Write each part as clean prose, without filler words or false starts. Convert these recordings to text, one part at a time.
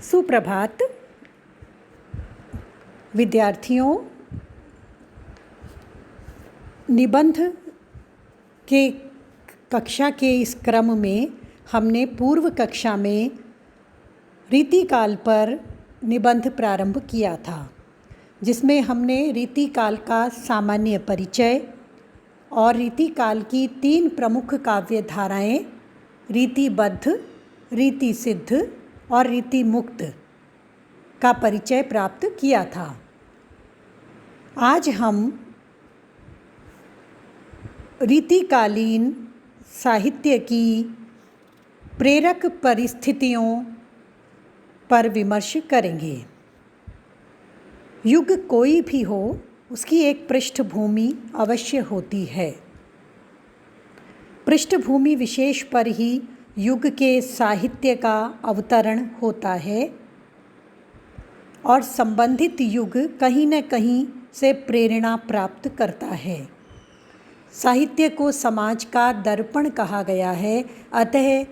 सुप्रभात विद्यार्थियों। निबंध के कक्षा के इस क्रम में हमने पूर्व कक्षा में रीतिकाल पर निबंध प्रारंभ किया था, जिसमें हमने रीतिकाल का सामान्य परिचय और रीतिकाल की 3 प्रमुख काव्य धाराएं रीतिबद्ध, रीति सिद्ध और रीति मुक्त का परिचय प्राप्त किया था। आज हम रीतिकालीन साहित्य की प्रेरक परिस्थितियों पर विमर्श करेंगे। युग कोई भी हो, उसकी एक पृष्ठभूमि अवश्य होती है। पृष्ठभूमि विशेष पर ही युग के साहित्य का अवतरण होता है और संबंधित युग कहीं न कहीं से प्रेरणा प्राप्त करता है। साहित्य को समाज का दर्पण कहा गया है, अतः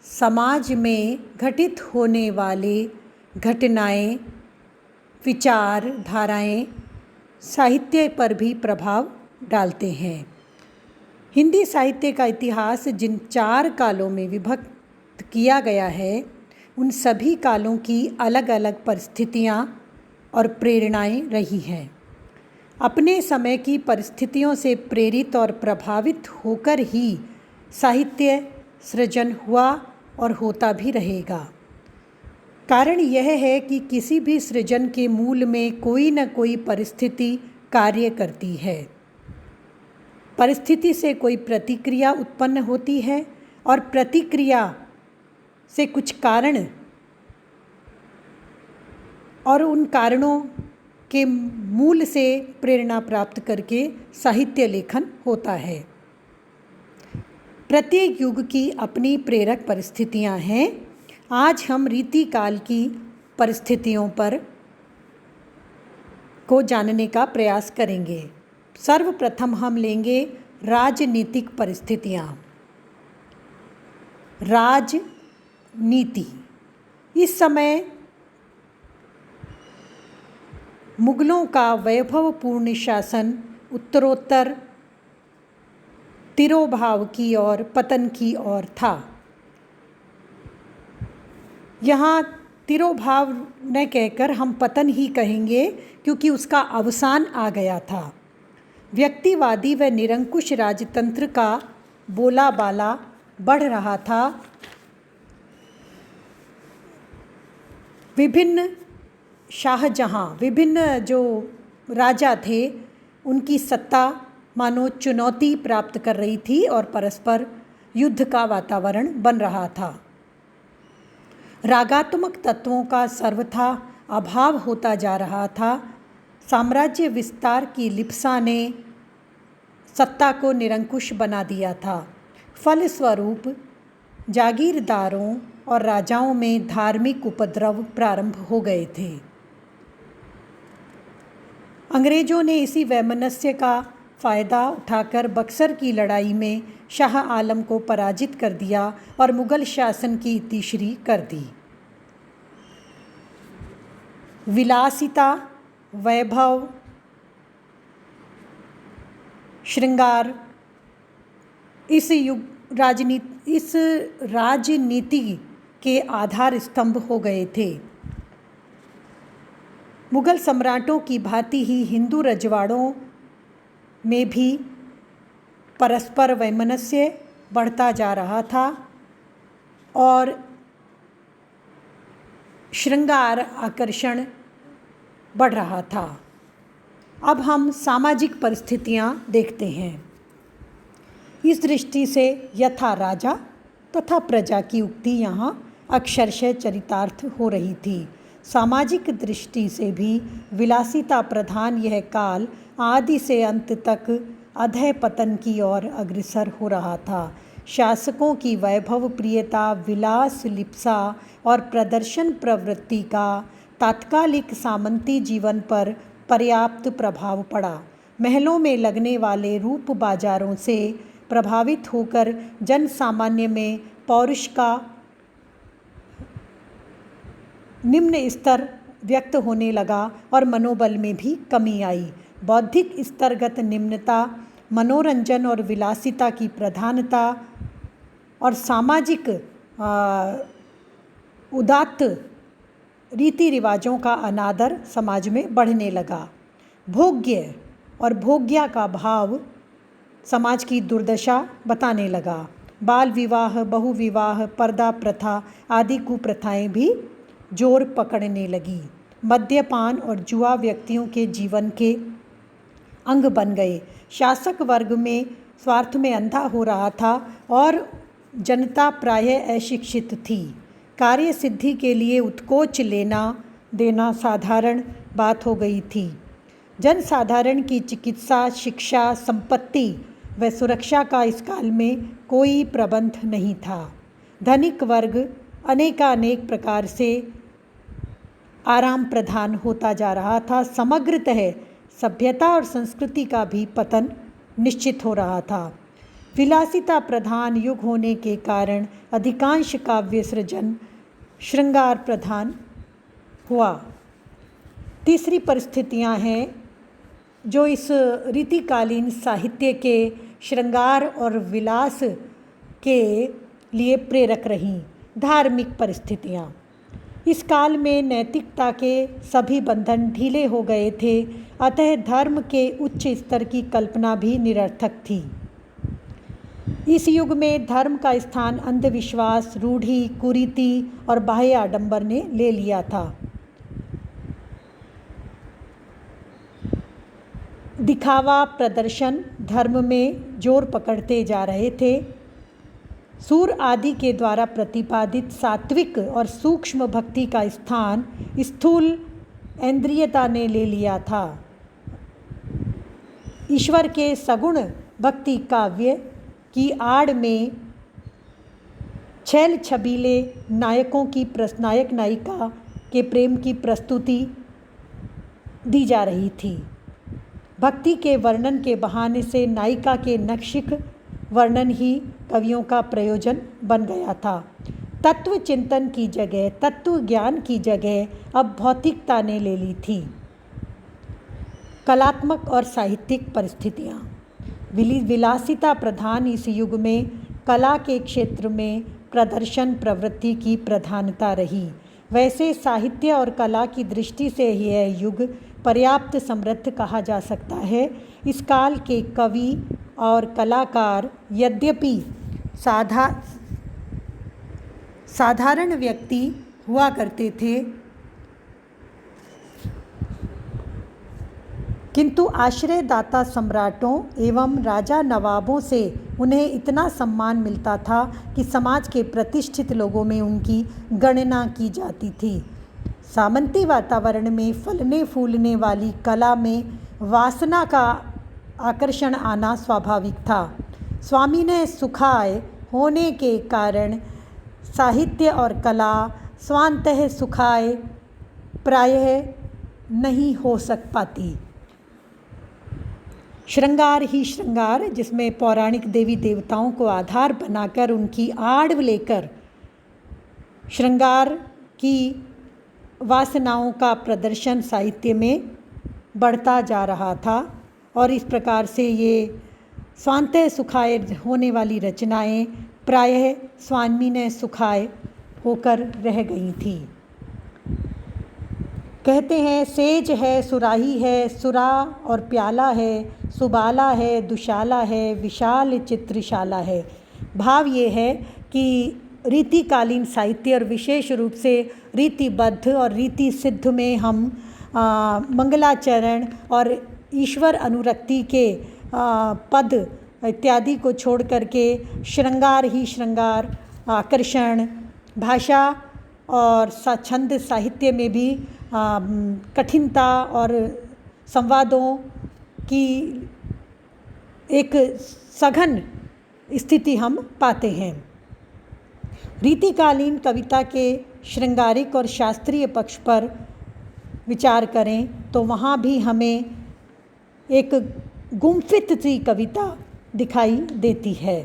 समाज में घटित होने वाले घटनाएं, विचार धाराएं साहित्य पर भी प्रभाव डालते हैं। हिंदी साहित्य का इतिहास जिन 4 कालों में विभक्त किया गया है, उन सभी कालों की अलग अलग परिस्थितियां और प्रेरणाएं रही हैं। अपने समय की परिस्थितियों से प्रेरित और प्रभावित होकर ही साहित्य सृजन हुआ और होता भी रहेगा। कारण यह है कि किसी भी सृजन के मूल में कोई न कोई परिस्थिति कार्य करती है। परिस्थिति से कोई प्रतिक्रिया उत्पन्न होती है और प्रतिक्रिया से कुछ कारण और उन कारणों के मूल से प्रेरणा प्राप्त करके साहित्य लेखन होता है। प्रत्येक युग की अपनी प्रेरक परिस्थितियां हैं। आज हम रीतिकाल की परिस्थितियों पर को जानने का प्रयास करेंगे। सर्वप्रथम हम लेंगे राजनीतिक परिस्थितियां। राजनीति इस समय मुगलों का वैभवपूर्ण शासन उत्तरोत्तर तिरोभाव की ओर, पतन की ओर था। यहाँ तिरोभाव न कहकर हम पतन ही कहेंगे, क्योंकि उसका अवसान आ गया था। व्यक्तिवादी व निरंकुश राजतंत्र का बोलाबाला बढ़ रहा था। विभिन्न शाहजहाँ, विभिन्न जो राजा थे, उनकी सत्ता मानो चुनौती प्राप्त कर रही थी और परस्पर युद्ध का वातावरण बन रहा था। रागात्मक तत्वों का सर्वथा अभाव होता जा रहा था। साम्राज्य विस्तार की लिप्सा ने सत्ता को निरंकुश बना दिया था। फलस्वरूप जागीरदारों और राजाओं में धार्मिक उपद्रव प्रारंभ हो गए थे। अंग्रेजों ने इसी वैमनस्य का फ़ायदा उठाकर बक्सर की लड़ाई में शाह आलम को पराजित कर दिया और मुग़ल शासन की इतिश्री कर दी। विलासिता, वैभव, श्रृंगार इस राजनीति के आधार स्तंभ हो गए थे। मुग़ल सम्राटों की भांति ही हिंदू रजवाड़ों में भी परस्पर वैमनस्य बढ़ता जा रहा था और श्रृंगार आकर्षण बढ़ रहा था। अब हम सामाजिक परिस्थितियां देखते हैं। इस दृष्टि से यथा राजा तथा प्रजा की उक्ति यहाँ अक्षरशः चरितार्थ हो रही थी। सामाजिक दृष्टि से भी विलासिता प्रधान यह काल आदि से अंत तक अधः पतन की ओर अग्रसर हो रहा था। शासकों की वैभव प्रियता, विलास लिप्सा और प्रदर्शन प्रवृत्ति का तात्कालिक सामंती जीवन पर पर्याप्त प्रभाव पड़ा। महलों में लगने वाले रूप बाजारों से प्रभावित होकर जन सामान्य में पौरुष का निम्न स्तर व्यक्त होने लगा और मनोबल में भी कमी आई। बौद्धिक स्तरगत निम्नता, मनोरंजन और विलासिता की प्रधानता और सामाजिक उदात्त रीति रिवाजों का अनादर समाज में बढ़ने लगा। भोग्य और भोग्या का भाव समाज की दुर्दशा बताने लगा। बाल विवाह, बहुविवाह, पर्दा प्रथा आदि कुप्रथाएं भी जोर पकड़ने लगी। मद्यपान और जुआ व्यक्तियों के जीवन के अंग बन गए। शासक वर्ग में स्वार्थ में अंधा हो रहा था और जनता प्रायः अशिक्षित थी। कार्य सिद्धि के लिए उत्कोच लेना देना साधारण बात हो गई थी। जनसाधारण की चिकित्सा, शिक्षा, संपत्ति व सुरक्षा का इस काल में कोई प्रबंध नहीं था। धनिक वर्ग अनेकानेक प्रकार से आराम प्रधान होता जा रहा था। समग्रतः सभ्यता और संस्कृति का भी पतन निश्चित हो रहा था। विलासिता प्रधान युग होने के कारण अधिकांश काव्य सृजन श्रृंगार प्रधान हुआ। तीसरी परिस्थितियां हैं जो इस रीतिकालीन साहित्य के श्रृंगार और विलास के लिए प्रेरक रहीं। धार्मिक परिस्थितियां। इस काल में नैतिकता के सभी बंधन ढीले हो गए थे, अतः धर्म के उच्च स्तर की कल्पना भी निरर्थक थी। इस युग में धर्म का स्थान अंधविश्वास, रूढ़ि, कुरीति और बाह्य आडंबर ने ले लिया था। दिखावा, प्रदर्शन धर्म में जोर पकड़ते जा रहे थे। सूर आदि के द्वारा प्रतिपादित सात्विक और सूक्ष्म भक्ति का स्थान स्थूल इंद्रियता ने ले लिया था। ईश्वर के सगुण भक्ति काव्य की आड़ में छैल छबीले नायकों की नायक नायिका के प्रेम की प्रस्तुति दी जा रही थी। भक्ति के वर्णन के बहाने से नायिका के नैष्ठिक वर्णन ही कवियों का प्रयोजन बन गया था। तत्व चिंतन की जगह, तत्व ज्ञान की जगह अब भौतिकता ने ले ली थी। कलात्मक और साहित्यिक परिस्थितियाँ। विलासिता प्रधान इस युग में कला के क्षेत्र में प्रदर्शन प्रवृत्ति की प्रधानता रही। वैसे साहित्य और कला की दृष्टि से यह युग पर्याप्त समृद्ध कहा जा सकता है। इस काल के कवि और कलाकार यद्यपि साधारण व्यक्ति हुआ करते थे, किंतु आश्रयदाता सम्राटों एवं राजा नवाबों से उन्हें इतना सम्मान मिलता था कि समाज के प्रतिष्ठित लोगों में उनकी गणना की जाती थी। सामंती वातावरण में फलने फूलने वाली कला में वासना का आकर्षण आना स्वाभाविक था। स्वामी ने सुखाय होने के कारण साहित्य और कला स्वांतः सुखाय प्रायः नहीं हो सक पाती। श्रृंगार ही श्रृंगार, जिसमें पौराणिक देवी देवताओं को आधार बनाकर उनकी आड़ लेकर श्रृंगार की वासनाओं का प्रदर्शन साहित्य में बढ़ता जा रहा था और इस प्रकार से ये स्वांतः सुखाय होने वाली रचनाएं प्रायः स्वामिनः सुखाय होकर रह गई थी। कहते हैं सेज है, सुराही है, सुरा और प्याला है, सुबाला है, दुशाला है, विशाल चित्रशाला है। भाव ये है कि रीतिकालीन साहित्य और विशेष रूप से रीतिबद्ध और रीति सिद्ध में हम मंगलाचरण और ईश्वर अनुरक्ति के पद इत्यादि को छोड़ करके श्रृंगार ही श्रृंगार, आकर्षण, भाषा और छंद साहित्य में भी कठिनता और संवादों की एक सघन स्थिति हम पाते हैं। रीतिकालीन कविता के श्रृंगारिक और शास्त्रीय पक्ष पर विचार करें तो वहाँ भी हमें एक गुम्फित सी कविता दिखाई देती है।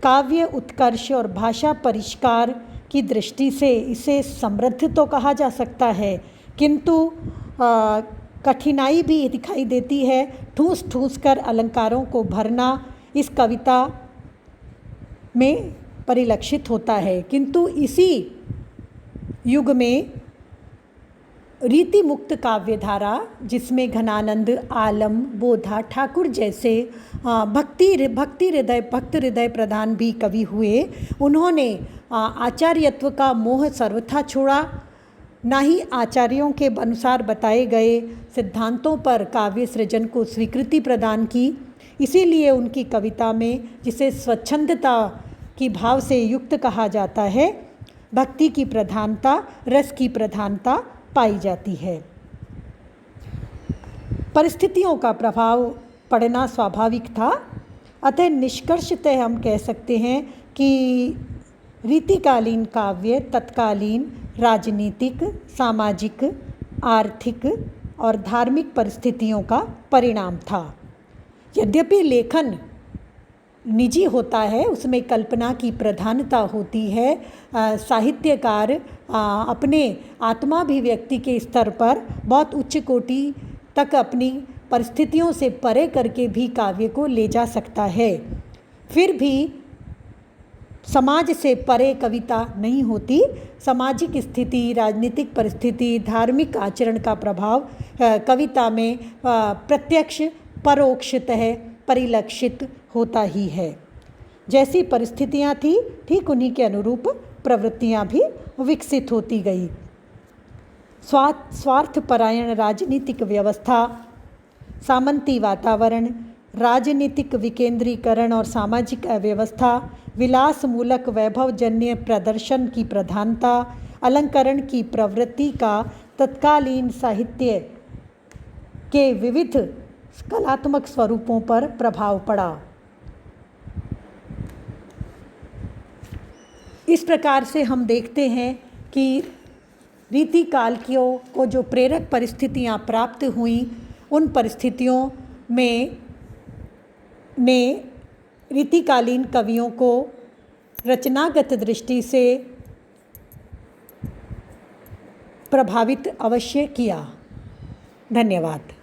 काव्य उत्कर्ष और भाषा परिष्कार की दृष्टि से इसे समृद्ध तो कहा जा सकता है, किंतु कठिनाई भी दिखाई देती है। ठूस ठूस कर अलंकारों को भरना इस कविता में परिलक्षित होता है। किंतु इसी युग में रीति मुक्त काव्यधारा, जिसमें घनानंद, आलम, बोधा, ठाकुर जैसे भक्त हृदय प्रधान भी कवि हुए, उन्होंने आचार्यत्व का मोह सर्वथा छोड़ा, ना ही आचार्यों के अनुसार बताए गए सिद्धांतों पर काव्य सृजन को स्वीकृति प्रदान की। इसीलिए उनकी कविता में, जिसे स्वच्छंदता की भाव से युक्त कहा जाता है, भक्ति की प्रधानता, रस की प्रधानता पाई जाती है। परिस्थितियों का प्रभाव पड़ना स्वाभाविक था, अतः निष्कर्षतः हम कह सकते हैं कि रीतिकालीन काव्य तत्कालीन राजनीतिक, सामाजिक, आर्थिक और धार्मिक परिस्थितियों का परिणाम था। यद्यपि लेखन निजी होता है, उसमें कल्पना की प्रधानता होती है, साहित्यकार अपने आत्माभिव्यक्ति के स्तर पर बहुत उच्च कोटि तक अपनी परिस्थितियों से परे करके भी काव्य को ले जा सकता है, फिर भी समाज से परे कविता नहीं होती। सामाजिक स्थिति, राजनीतिक परिस्थिति, धार्मिक आचरण का प्रभाव कविता में प्रत्यक्ष परोक्षतः परिलक्षित होता ही है। जैसी परिस्थितियाँ थी, ठीक उन्हीं के अनुरूप प्रवृत्तियाँ भी विकसित होती गई। स्वार्थपरायण राजनीतिक व्यवस्था, सामंती वातावरण, राजनीतिक विकेंद्रीकरण और सामाजिक अव्यवस्था, विलासमूलक वैभवजन्य प्रदर्शन की प्रधानता, अलंकरण की प्रवृत्ति का तत्कालीन साहित्य के विविध कलात्मक स्वरूपों पर प्रभाव पड़ा। इस प्रकार से हम देखते हैं कि रीतिकाल को जो प्रेरक परिस्थितियां प्राप्त हुईं, उन परिस्थितियों में ने रीतिकालीन कवियों को रचनागत दृष्टि से प्रभावित अवश्य किया। धन्यवाद।